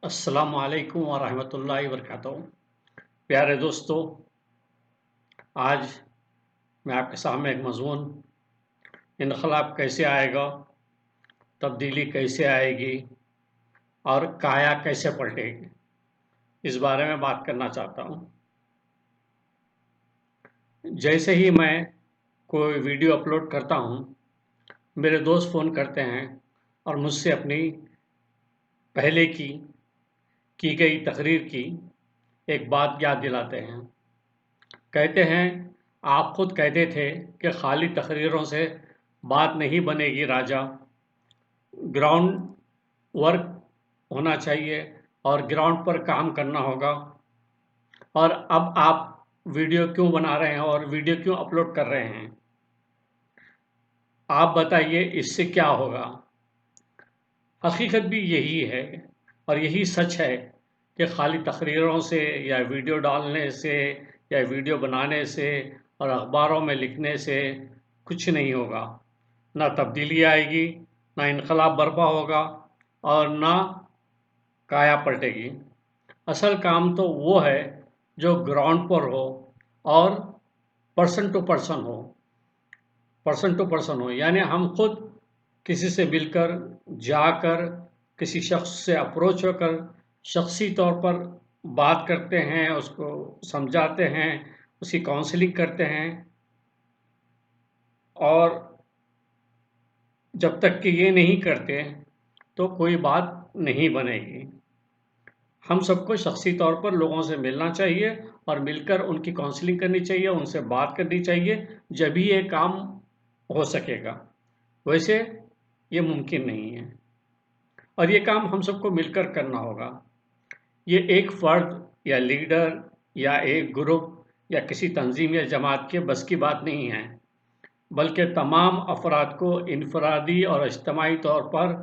अस्सलाम वालेकुम वरहमतुल्लाहि वबरकातुहू। प्यारे दोस्तों, आज मैं आपके सामने एक मज़मून इनक़लाब कैसे आएगा, तब्दीली कैसे आएगी और काया कैसे पलटेगी, इस बारे में बात करना चाहता हूँ। जैसे ही मैं कोई वीडियो अपलोड करता हूँ, मेरे दोस्त फ़ोन करते हैं और मुझसे अपनी पहले की गई तकरीर की एक बात याद दिलाते हैं। कहते हैं, आप खुद कहते थे कि खाली तकरीरों से बात नहीं बनेगी राजा, ग्राउंड वर्क होना चाहिए और ग्राउंड पर काम करना होगा। और अब आप वीडियो क्यों बना रहे हैं और वीडियो क्यों अपलोड कर रहे हैं? आप बताइए, इससे क्या होगा? हकीकत भी यही है और यही सच है कि खाली तकरीरों से या वीडियो डालने से या वीडियो बनाने से और अखबारों में लिखने से कुछ नहीं होगा। ना तब्दीली आएगी, ना इनकलाब बर्पा होगा और ना काया पलटेगी। असल काम तो वो है जो ग्राउंड पर हो और पर्सन टू पर्सन हो, यानी हम खुद किसी से मिलकर, जाकर, किसी शख्स से अप्रोच होकर शख्सी तौर पर बात करते हैं, उसको समझाते हैं, उसकी काउंसलिंग करते हैं। और जब तक कि ये नहीं करते तो कोई बात नहीं बनेगी। हम सबको शख्सी तौर पर लोगों से मिलना चाहिए और मिलकर उनकी काउंसलिंग करनी चाहिए, उनसे बात करनी चाहिए, जब ही ये काम हो सकेगा। वैसे ये मुमकिन नहीं है और ये काम हम सबको मिलकर करना होगा। ये एक फ़र्द या लीडर या एक ग्रुप या किसी तंजीम या जमात के बस की बात नहीं है, बल्कि तमाम अफराद को इनफरादी और इज्तिमाई तौर पर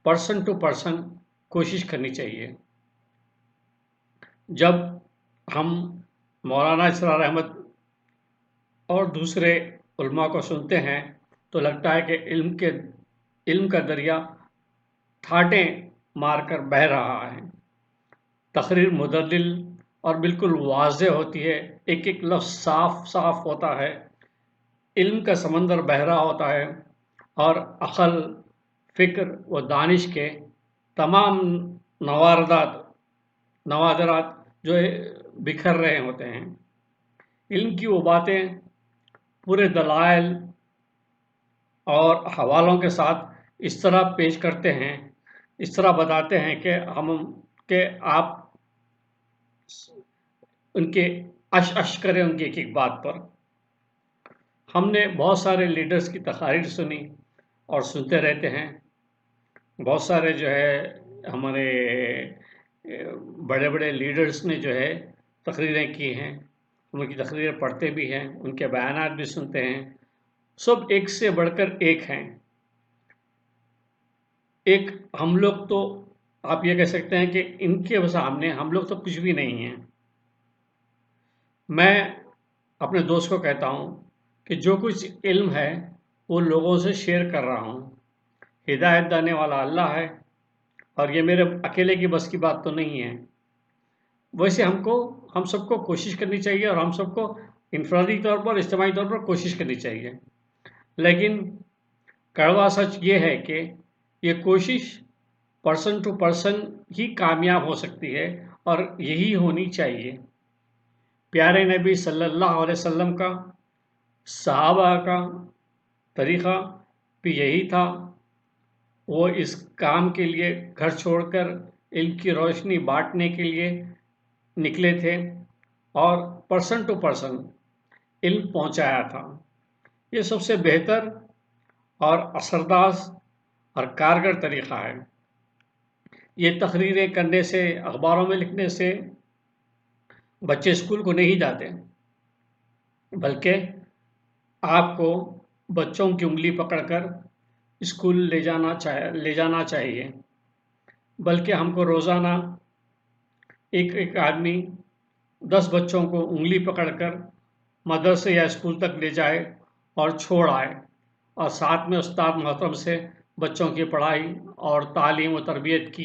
पर्सन टू पर्सन कोशिश करनी चाहिए। जब हम मौलाना इसरार अहमद और दूसरे उलमा को सुनते हैं तो लगता है कि इल्म का दरिया ठाटें मारकर बह रहा है। तकरीर मुदल्लिल और बिल्कुल वाज़ेह होती है, एक एक लफ्ज़ साफ साफ होता है, इल्म का समंदर बह रहा होता है और अक़ल, फ़िक्र व दानिश के तमाम नवादरात जो बिखर रहे होते हैं। इल्म की वो बातें पूरे दलाइल और हवालों के साथ इस तरह पेश करते हैं, इस तरह बताते हैं कि आप उनके अश करें उनकी एक एक बात पर। हमने बहुत सारे लीडर्स की तकारीर सुनी और सुनते रहते हैं। बहुत सारे जो है हमारे बड़े बड़े लीडर्स ने जो है तकरीरें की हैं, हम उनकी तकरीरें पढ़ते भी हैं, उनके बयानात भी सुनते हैं। सब एक से बढ़कर एक हैं। एक हम लोग तो आप ये कह सकते हैं कि इनके सामने हम लोग तो कुछ भी नहीं हैं। मैं अपने दोस्त को कहता हूँ कि जो कुछ इल्म है वो लोगों से शेयर कर रहा हूँ। हिदायत देने वाला अल्लाह है और ये मेरे अकेले की बस की बात तो नहीं है। वैसे हम सबको कोशिश करनी चाहिए और हम सबको इनफरादी तौर पर, इज्तिमाई तौर पर कोशिश करनी चाहिए। लेकिन कड़वा सच ये है कि ये कोशिश पर्सन टू पर्सन ही कामयाब हो सकती है और यही होनी चाहिए। प्यारे नबी सल्लल्लाहु अलैहि वसल्लम का, सहाबा का तरीक़ा भी यही था। वो इस काम के लिए घर छोड़कर इल्म की रोशनी बांटने के लिए निकले थे और पर्सन टू पर्सन इल्म पहुंचाया था। ये सबसे बेहतर और असरदार और कारगर तरीक़ा है। ये तकरीरें करने से, अखबारों में लिखने से बच्चे स्कूल को नहीं जाते, बल्कि आपको बच्चों की उंगली पकड़कर स्कूल ले जाना चाहिए। बल्कि हमको रोज़ाना एक एक आदमी 10 बच्चों को उंगली पकड़कर मदरसे या स्कूल तक ले जाए और छोड़ आए और साथ में उस्ताद मोहतरम से बच्चों की पढ़ाई और तालीम व तरबियत की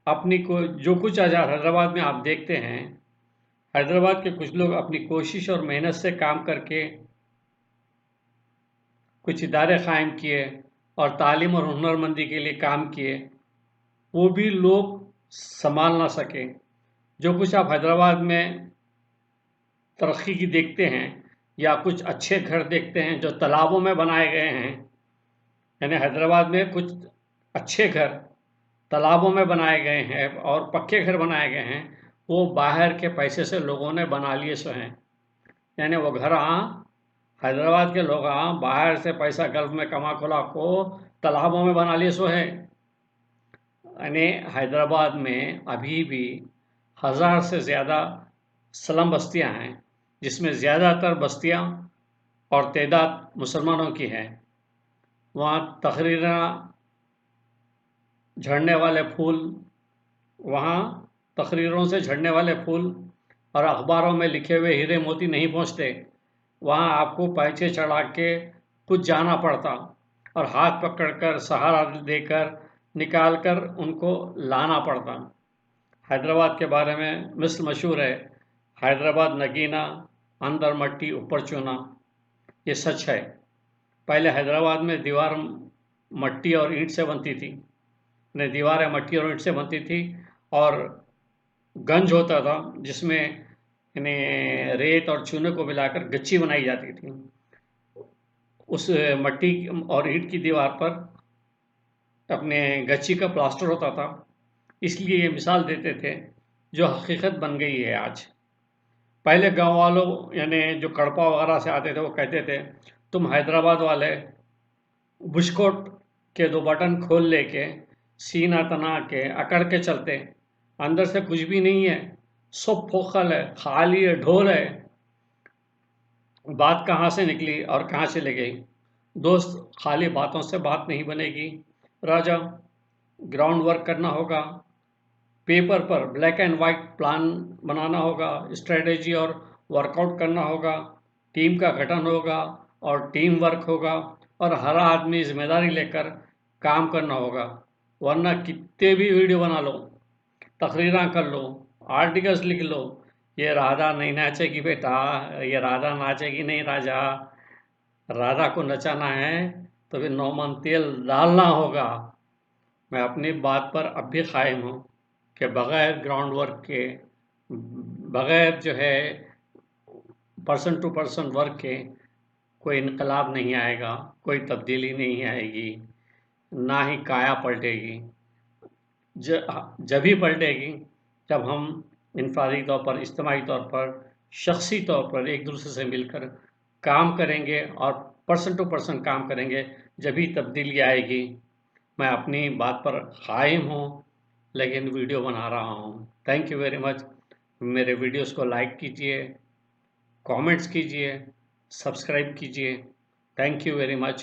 جو کچھ آج حیدرآباد میں آپ دیکھتے ہیں، حیدرآباد کے کچھ لوگ اپنی کوشش اور محنت سے کام کر کے کچھ ادارے قائم کیے اور تعلیم اور ہنرمندی کے لیے کام کیے، وہ بھی لوگ سنبھال نہ سکے۔ جو کچھ آپ حیدرآباد میں ترقی کی دیکھتے ہیں یا کچھ اچھے گھر دیکھتے ہیں جو تالابوں میں بنائے گئے ہیں، یعنی حیدرآباد میں کچھ اچھے گھر تالابوں میں بنائے گئے ہیں اور پکے گھر بنائے گئے ہیں، وہ باہر کے پیسے سے لوگوں نے بنا لیے سو ہیں۔ یعنی وہ گھر حیدرآباد کے لوگ باہر سے پیسہ گلف میں کما کھلا کو تالابوں میں بنا لیے سو ہے۔ یعنی حیدرآباد میں ابھی بھی 1000 سے زیادہ سلم بستیاں ہیں، جس میں زیادہ تر بستیاں اور تعداد مسلمانوں کی ہے۔ وہاں تقریروں سے جھڑنے والے پھول اور اخباروں میں لکھے ہوئے ہیرے موتی نہیں پہنچتے۔ وہاں آپ کو پیچھے چڑھا کے کچھ جانا پڑتا اور ہاتھ پکڑ کر سہارا دے کر نکال کر ان کو لانا پڑتا۔ حیدرآباد کے بارے میں مثل مشہور ہے، حیدرآباد نگینا، اندر مٹی اوپر چونا۔ یہ سچ ہے۔ پہلے حیدرآباد میں دیوار مٹی اور اینٹ سے بنتی تھی، دیواریں مٹی اور اینٹ سے بنتی تھی اور گنج ہوتا تھا جس میں ریت اور چونے کو ملا کر گچی بنائی جاتی تھی۔ اس مٹی اور اینٹ کی دیوار پر گچی کا پلاسٹر ہوتا تھا، اس لیے یہ مثال دیتے تھے جو حقیقت بن گئی ہے آج۔ پہلے گاؤں والوں یعنی جو کڑپا وغیرہ سے آتے تھے وہ کہتے تھے تم حیدرآباد والے بشکوٹ کے 2 بٹن کھول لے کے سینہ تنا کے اکڑ کے چلتے، اندر سے کچھ بھی نہیں ہے، سب پھوکھل ہے، خالی ہے، ڈھول ہے۔ بات کہاں سے نکلی اور کہاں چلے گئی؟ دوست، خالی باتوں سے بات نہیں بنے گی راجا، گراؤنڈ ورک کرنا ہوگا، پیپر پر بلیک اینڈ وائٹ پلان بنانا ہوگا، اسٹریٹجی اور ورک آؤٹ کرنا ہوگا، ٹیم کا گٹھن ہوگا اور ٹیم ورک ہوگا اور ہر آدمی ذمہ داری لے کر کام کرنا ہوگا، ورنہ کتنے بھی ویڈیو بنا لو، تقریراں کر لو، آرٹیکلز لکھ لو، یہ رادھا نہیں ناچے گی بیٹا، یہ رادھا ناچے گی نہیں راجا، رادھا کو نچانا ہے تو پھر 9 من تیل ڈالنا ہوگا۔ میں اپنی بات پر اب بھی قائم ہوں کہ بغیر گراؤنڈ ورک کے، بغیر جو ہے پرسن ٹو پرسن ورک کے کوئی انقلاب نہیں آئے گا، کوئی تبدیلی نہیں آئے گی، نہ ہی کایا پلٹے گی۔ جب ہی پلٹے گی جب ہم انفرادی طور پر، اجتماعی طور پر، شخصی طور پر ایک دوسرے سے مل کر کام کریں گے اور پرسن ٹو پرسن کام کریں گے، جبھی تبدیلی آئے گی۔ میں اپنی بات پر قائم ہوں لیکن ویڈیو بنا رہا ہوں۔ Thank you very much. میرے ویڈیوز کو لائک کیجئے، کامنٹس کیجئے، سبسکرائب کیجئے۔ Thank you very much.